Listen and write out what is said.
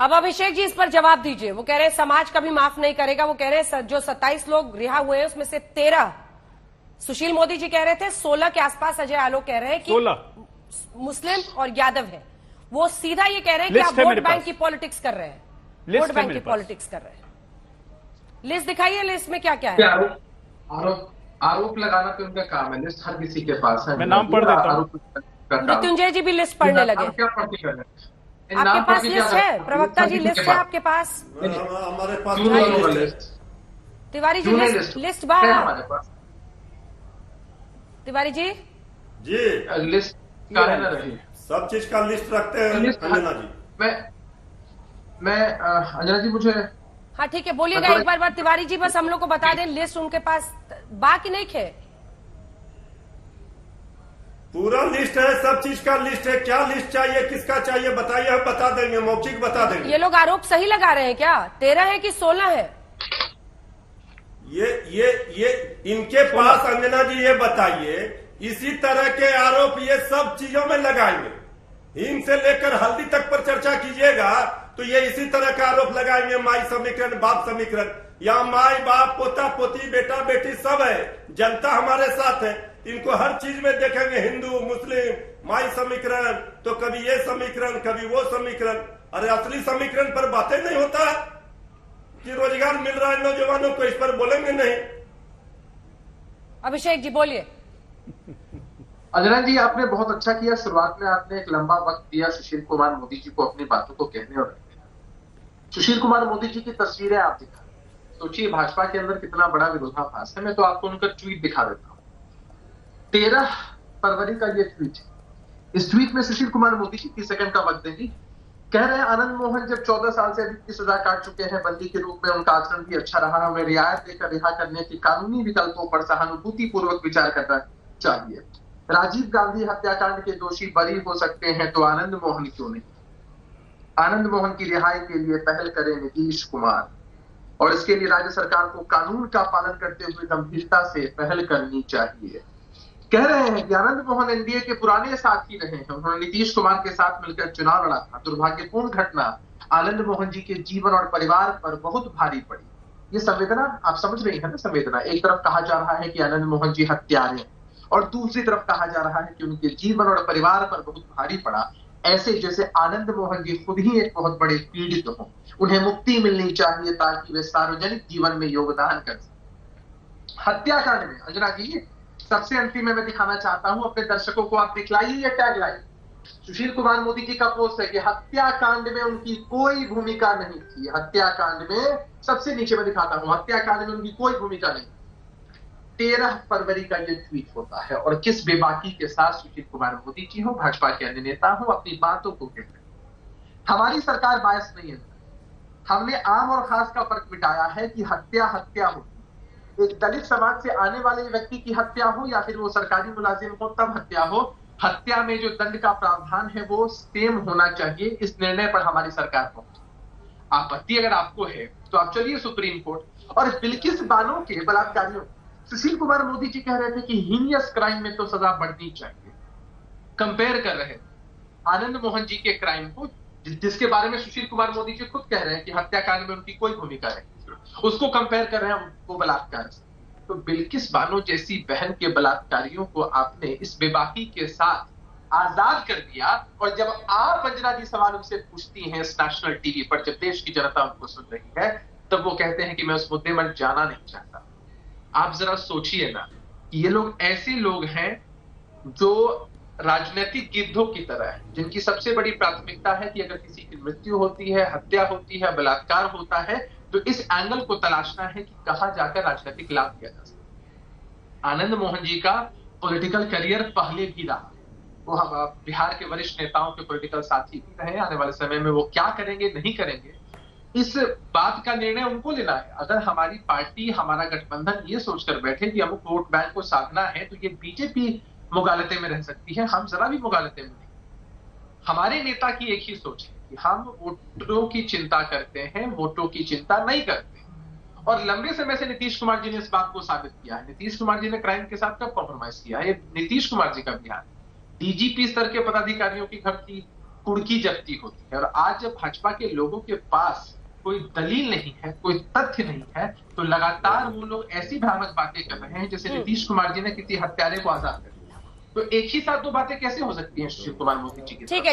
अब अभिषेक जी इस पर जवाब दीजिए। वो कह रहे हैं समाज कभी माफ नहीं करेगा। वो कह रहे हैं जो 27 लोग रिहा हुए हैं उसमें से 13, सुशील मोदी जी कह रहे थे 16 के आसपास अजय आलोक कह रहे हैं कि 16 मुस्लिम और यादव है। वो सीधा ये कह रहे हैं कि आप वोट बैंक की पॉलिटिक्स कर रहे हैं, वोट बैंक की पॉलिटिक्स कर रहे हैं। लिस्ट दिखाइए, लिस्ट में क्या क्या है। आरोप लगाना तो उनका काम है, लिस्ट हर किसी के पास है। मैं नाम पढ़ देता हूँ। मृत्युंजय जी भी लिस्ट पढ़ने लगे। क्या पढ़ती कर रहे हैं? आपके पास लिस्ट है प्रवक्ता जी, लिस्ट है आपके पास? हमारे पास लिस्ट तिवारी जी लिस्ट बाहर है हमारे पास। तिवारी जी लिस्ट काहे ना रही, सब चीज का लिस्ट रखते हैं अंजना जी। मैं अंजना जी मुझे हाँ ठीक है, बोलिएगा एक बार तिवारी जी, बस हम लोग को बता दें लिस्ट उनके पास बाकी नहीं खे। पूरा लिस्ट है, सब चीज का लिस्ट है। क्या लिस्ट चाहिए, किसका चाहिए बताइए, हम बता देंगे, मौखिक बता देंगे। ये लोग आरोप सही लगा रहे हैं क्या? 13 है कि 16 है? ये इनके पास अंजना जी ये बताइए, इसी तरह के आरोप ये सब चीजों में लगाएंगे। हिंद से लेकर हल्दी तक पर चर्चा कीजिएगा तो ये इसी तरह का आरोप लगाएंगे। माई समीकरण, बाप समीकरण, यहाँ माई बाप, पोता पोती, बेटा बेटी सब है। जनता हमारे साथ है, इनको हर चीज में देखेंगे। हिंदू मुस्लिम माई समीकरण, तो कभी ये समीकरण कभी वो समीकरण। अरे असली समीकरण पर बातें नहीं होता कि रोजगार मिल रहा है नौजवानों को, इस पर बोलेंगे नहीं। अभिषेक जी बोलिए। अंजना जी आपने बहुत अच्छा किया, शुरुआत में आपने एक लंबा वक्त दिया सुशील कुमार मोदी जी को अपनी बातों को कहने और रखने। सुशील कुमार मोदी जी की तस्वीरें आप दिखा, सोचिए भाजपा के अंदर कितना बड़ा विरोधाभास है। मैं तो आपको उनका ट्वीट दिखा देता हूँ। 13 फरवरी का ये ट्वीट है। इस ट्वीट में सुशील कुमार मोदी जी 30 सेकंड का वक्त देंगे। कह रहे हैं आनंद मोहन जब 14 साल से अधिक की सजा काट चुके हैं, बंदी के रूप में उनका आचरण भी अच्छा रहा, हमें रियायत देकर रिहा करने के कानूनी विकल्पों पर सहानुभूति पूर्वक विचार करना चाहिए। राजीव गांधी हत्याकांड के दोषी बरी हो सकते हैं तो आनंद मोहन क्यों नहीं? आनंद मोहन की रिहाई के लिए पहल करें नीतीश कुमार, और इसके लिए राज्य सरकार को कानून का पालन करते हुए गंभीरता से पहल करनी चाहिए। कह रहे हैं कि आनंद मोहन एनडीए के पुराने साथी रहे हैं, उन्होंने नीतीश कुमार के साथ मिलकर चुनाव लड़ा था। दुर्भाग्यपूर्ण घटना आनंद मोहन जी के जीवन और परिवार पर बहुत भारी पड़ी। ये संवेदना आप समझ रही है ना? संवेदना, एक तरफ कहा जा रहा है कि आनंद मोहन जी हत्यारे और दूसरी तरफ कहा जा रहा है कि उनके जीवन और परिवार पर बहुत भारी पड़ा, ऐसे जैसे आनंद मोहन जी खुद ही एक बहुत बड़े पीड़ित हों। उन्हें मुक्ति मिलनी चाहिए ताकि वे सार्वजनिक जीवन में योगदान कर सकें। हत्याकांड में अंजना जी सबसे अंतिम में मैं दिखाना चाहता हूं अपने दर्शकों को, आप दिखलाइए ये टैगलाइन। सुशील कुमार मोदी जी का पोस्ट है कि हत्याकांड में उनकी कोई भूमिका नहीं थी। हत्याकांड में सबसे नीचे मैं दिखाता हूं, हत्याकांड में उनकी कोई भूमिका नहीं। 13 फरवरी का ये ट्वीट होता है और किस बेबाकी के साथ सुशील कुमार मोदी जी हो, भाजपा के अन्य नेता हो, अपनी बातों को कहते हैं। हमारी सरकार बायस नहीं है। हमने आम और खास का फर्क मिटाया है कि हत्या हत्या होती, एक दलित समाज से आने वाले व्यक्ति की हत्या हो या फिर वो सरकारी मुलाजिम हो तब हत्या हो, हत्या में जो दंड का प्रावधान है वो सेम होना चाहिए। इस निर्णय पर हमारी सरकार पहुंची। आपत्ति अगर आपको है तो आप चलिए सुप्रीम कोर्ट। और बिल्किस बानो के बलात्कारियों, सुशील कुमार मोदी जी कह रहे थे कि हीनियस क्राइम में तो सजा बढ़नी चाहिए। कंपेयर कर रहे थे आनंद मोहन जी के क्राइम को, जिसके बारे में सुशील कुमार मोदी जी खुद कह रहे हैं कि हत्याकांड में उनकी कोई भूमिका नहीं, उसको कंपेयर कर रहे हैं वो बलात्कार से। तो बिल्किस बानो जैसी बहन के बलात्कारियों को आपने इस बेबाकी के साथ आजाद कर दिया। और जब आप अंजना जी सवाल उनसे पूछती हैं इस नेशनल टीवी पर, जब देश की जनता उनको सुन रही है, तब वो कहते हैं कि मैं उस मुद्दे में जाना नहीं चाहता। आप जरा सोचिए ना कि ये लोग ऐसे लोग हैं जो राजनीतिक गिद्धों की तरह है, जिनकी सबसे बड़ी प्राथमिकता है कि अगर किसी की मृत्यु होती है, हत्या होती है, बलात्कार होता है, तो इस एंगल को तलाशना है कि कहां जाकर राजनीतिक लाभ किया जा सकता। आनंद मोहन जी का पॉलिटिकल करियर पहले भी रहा, वो हम बिहार के वरिष्ठ नेताओं के पॉलिटिकल साथी भी रहे। आने वाले समय में वो क्या करेंगे नहीं करेंगे, इस बात का निर्णय उनको लेना है। अगर हमारी पार्टी, हमारा गठबंधन ये सोचकर बैठे कि अमुक वोट बैंक को साधना है तो ये बीजेपी मुगालते में रह सकती है, हम जरा भी मुगालते में नहीं। हमारे नेता की एक ही सोच है कि हम वोटों की चिंता करते हैं, वोटों की चिंता नहीं करते। और लंबे समय से नीतीश कुमार जी ने इस बात को साबित किया है। नीतीश कुमार जी ने क्राइम के साथ कब कॉम्प्रोमाइज किया है? ये नीतीश कुमार जी का बिहार। डीजीपी स्तर के पदाधिकारियों की भर्ती, कुड़की जब्ती होती है। और आज जब भाजपा के लोगों के पास कोई दलील नहीं है, कोई तथ्य नहीं है, तो लगातार वो लोग ऐसी भ्रामक बातें कर रहे हैं जैसे नीतीश कुमार जी ने किसी हत्यारे को आजाद कर दिया। तो एक ही साथ दो बातें कैसे हो सकती हैं सुशील कुमार मोदी जी की? ठीक है।